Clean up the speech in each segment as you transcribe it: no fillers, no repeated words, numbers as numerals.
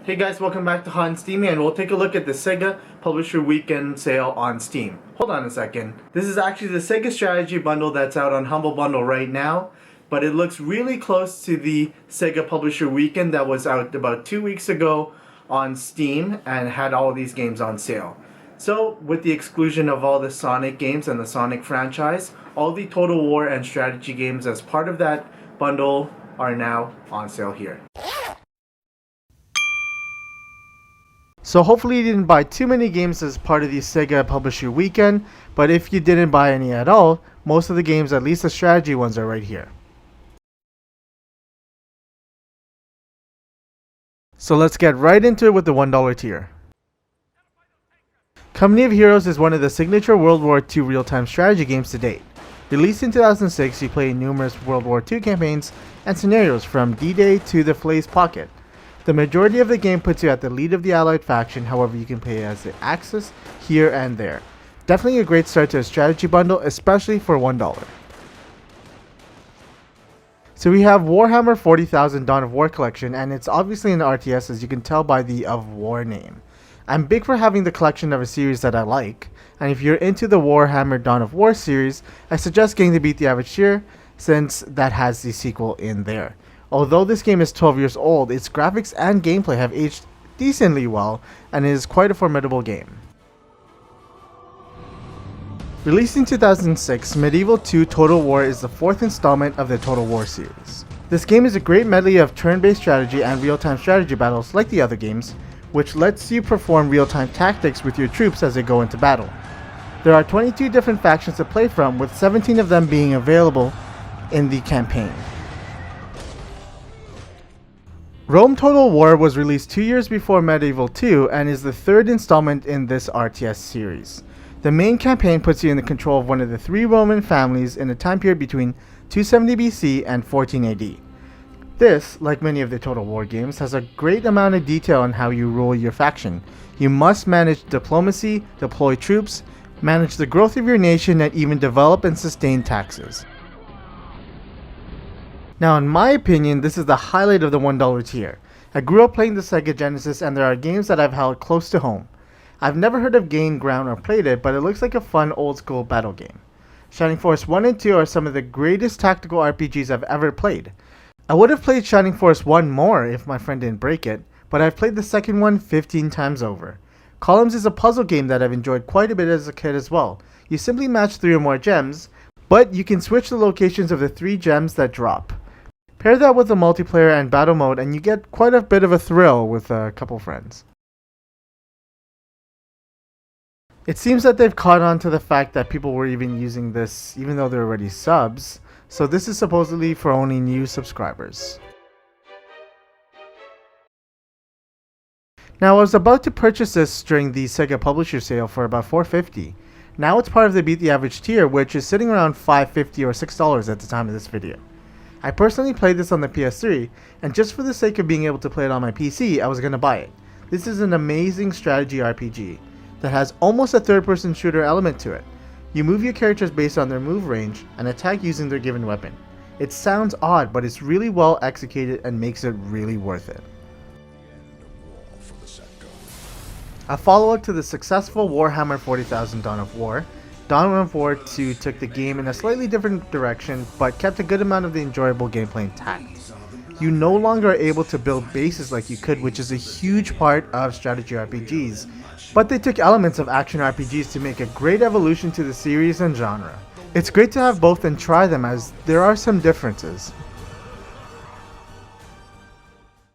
Hey guys, welcome back to Hot and Steamy, and we'll take a look at the Sega Publisher Weekend sale on Steam. Hold on a second. This is actually the Sega Strategy Bundle that's out on Humble Bundle right now, but it looks really close to the Sega Publisher Weekend that was out about 2 weeks ago on Steam and had all these games on sale. So, with the exclusion of all the Sonic games and the Sonic franchise, all the Total War and strategy games as part of that bundle are now on sale here. So hopefully you didn't buy too many games as part of the Sega Publisher Weekend, but if you didn't buy any at all, most of the games, at least the strategy ones, are right here. So let's get right into it with the $1 tier. Company of Heroes is one of the signature World War II real-time strategy games to date. Released in 2006, you play numerous World War II campaigns and scenarios from D-Day to the Flay's Pocket. The majority of the game puts you at the lead of the Allied faction, however you can play as the Axis here and there. Definitely a great start to a strategy bundle, especially for $1. So we have Warhammer 40,000 Dawn of War collection, and it's obviously an RTS as you can tell by the Of War name. I'm big for having the collection of a series that I like, and if you're into the Warhammer Dawn of War series, I suggest getting the Beat the Average tier since that has the sequel in there. Although this game is 12 years old, its graphics and gameplay have aged decently well and is quite a formidable game. Released in 2006, Medieval 2 Total War is the fourth installment of the Total War series. This game is a great medley of turn-based strategy and real-time strategy battles like the other games, which lets you perform real-time tactics with your troops as they go into battle. There are 22 different factions to play from, with 17 of them being available in the campaign. Rome Total War was released 2 years before Medieval 2 and is the third installment in this RTS series. The main campaign puts you in the control of one of the three Roman families in a time period between 270 BC and 14 AD. This, like many of the Total War games, has a great amount of detail on how you rule your faction. You must manage diplomacy, deploy troops, manage the growth of your nation, and even develop and sustain taxes. Now, in my opinion, this is the highlight of the $1 tier. I grew up playing the Sega Genesis, and there are games that I've held close to home. I've never heard of Gain Ground or played it, but it looks like a fun old school battle game. Shining Force 1 and 2 are some of the greatest tactical RPGs I've ever played. I would have played Shining Force 1 more if my friend didn't break it, but I've played the second one 15 times over. Columns is a puzzle game that I've enjoyed quite a bit as a kid as well. You simply match 3 or more gems, but you can switch the locations of the 3 gems that drop. Pair that with the multiplayer and battle mode and you get quite a bit of a thrill with a couple friends. It seems that they've caught on to the fact that people were even using this even though they're already subs, so this is supposedly for only new subscribers. Now, I was about to purchase this during the Sega Publisher sale for about $4.50. Now it's part of the Beat the Average tier, which is sitting around $5.50 or $6 at the time of this video. I personally played this on the PS3, and just for the sake of being able to play it on my PC, I was going to buy it. This is an amazing strategy RPG that has almost a third-person shooter element to it. You move your characters based on their move range and attack using their given weapon. It sounds odd, but it's really well executed and makes it really worth it. A follow-up to the successful Warhammer 40,000 Dawn of War, Dawn of War 2 took the game in a slightly different direction, but kept a good amount of the enjoyable gameplay intact. You no longer are able to build bases like you could, which is a huge part of strategy RPGs, but they took elements of action RPGs to make a great evolution to the series and genre. It's great to have both and try them as there are some differences.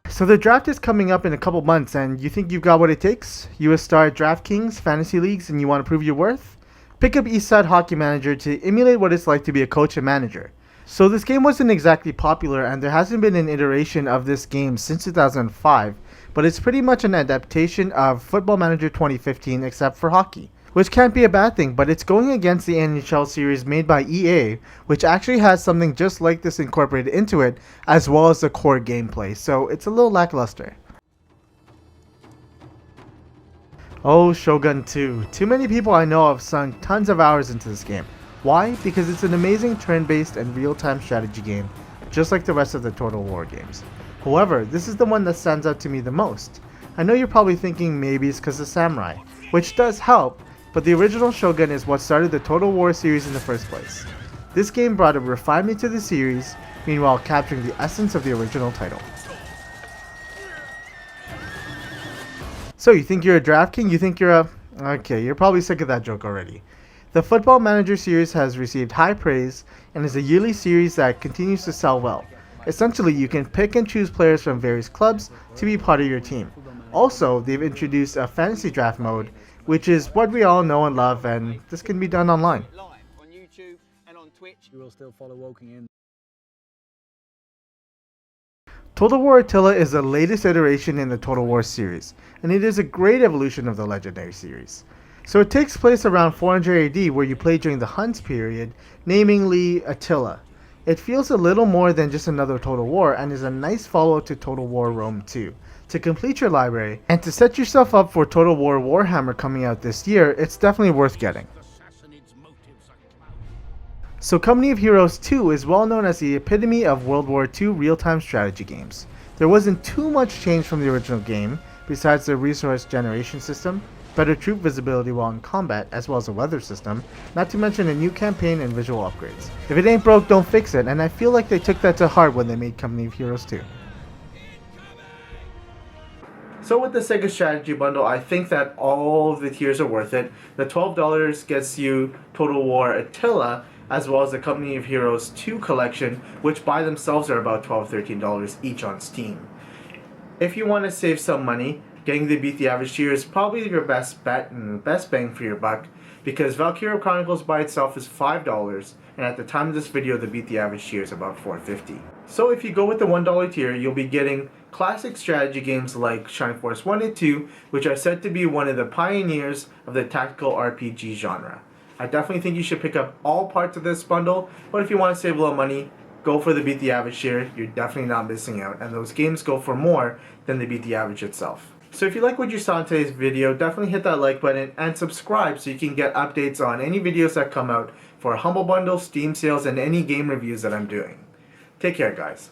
So the draft is coming up in a couple months, and you think you've got what it takes? You a star at DraftKings, fantasy leagues, and you want to prove your worth? Pick up Eastside Hockey Manager to emulate what it's like to be a coach and manager. So this game wasn't exactly popular, and there hasn't been an iteration of this game since 2005, but it's pretty much an adaptation of Football Manager 2015 except for hockey. Which can't be a bad thing, but it's going against the NHL series made by EA, which actually has something just like this incorporated into it, as well as the core gameplay, so it's a little lackluster. Oh, Shogun 2. Too many people I know have sunk tons of hours into this game. Why? Because it's an amazing turn-based and real-time strategy game, just like the rest of the Total War games. However, this is the one that stands out to me the most. I know you're probably thinking maybe it's because of Samurai, which does help, but the original Shogun is what started the Total War series in the first place. This game brought a refinement to the series, meanwhile capturing the essence of the original title. So you think you're a Draft King? You think you're a... Okay, you're probably sick of that joke already. The Football Manager series has received high praise and is a yearly series that continues to sell well. Essentially, you can pick and choose players from various clubs to be part of your team. Also, they've introduced a fantasy draft mode, which is what we all know and love, and this can be done online. Total War Attila is the latest iteration in the Total War series, and it is a great evolution of the Legendary series. So it takes place around 400 AD, where you play during the Huns period, namely Attila. It feels a little more than just another Total War, and is a nice follow to Total War Rome 2. To complete your library, and to set yourself up for Total War Warhammer coming out this year, it's definitely worth getting. So Company of Heroes 2 is well known as the epitome of World War II real-time strategy games. There wasn't too much change from the original game, besides the resource generation system, better troop visibility while in combat, as well as a weather system, not to mention a new campaign and visual upgrades. If it ain't broke, don't fix it, and I feel like they took that to heart when they made Company of Heroes 2. So with the Sega Strategy Bundle, I think that all of the tiers are worth it. The $12 gets you Total War Attila, as well as the Company of Heroes 2 collection, which by themselves are about $12, $13 each on Steam. If you want to save some money, getting the Beat the Average tier is probably your best bet and best bang for your buck, because Valkyria Chronicles by itself is $5, and at the time of this video the Beat the Average tier is about $4.50. So if you go with the $1 tier, you'll be getting classic strategy games like Shining Force 1 and 2, which are said to be one of the pioneers of the tactical RPG genre. I definitely think you should pick up all parts of this bundle, but if you want to save a little money, go for the Beat the Average tier. You're definitely not missing out, and those games go for more than the Beat the Average itself. So if you like what you saw in today's video, definitely hit that like button and subscribe so you can get updates on any videos that come out for Humble Bundle, Steam sales, and any game reviews that I'm doing. Take care, guys.